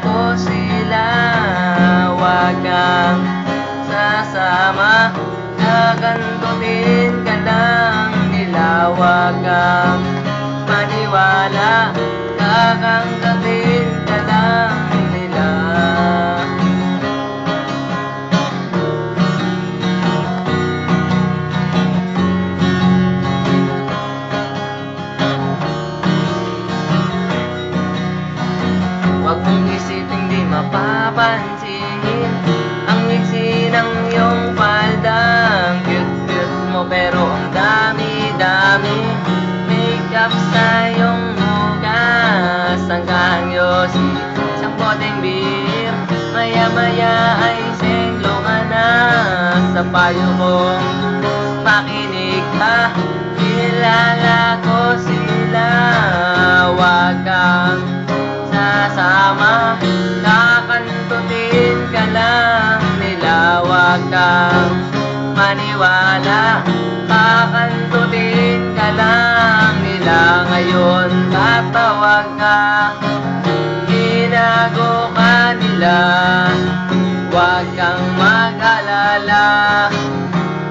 ko sila, wag kang sasama. Gagantutin ka lang nila, wag kang maniwala. Gagantutin ka lang nila. Huwag mong isipin di mapapansin ang iksi ng iyong palda. Ang cute-cute mo pero ang dami-dami makeup sa iyong hugas. Ang kahangyosi, isang poteng beer, maya-maya ay senglo ka na. Sa payo kong makinig ka, kilala ko sila, wag kang sasama. Kakantutin ka lang nila, wag kang maniwala. Kakantutin ka lang nila. Ngayon tatawag ka, ginago ka nila, wag kang mag-alala.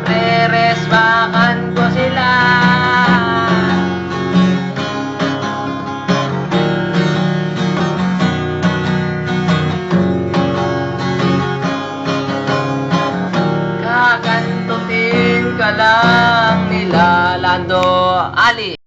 Re-resbakan ko sila. Kakantutin ka lang nila. Lando Ali.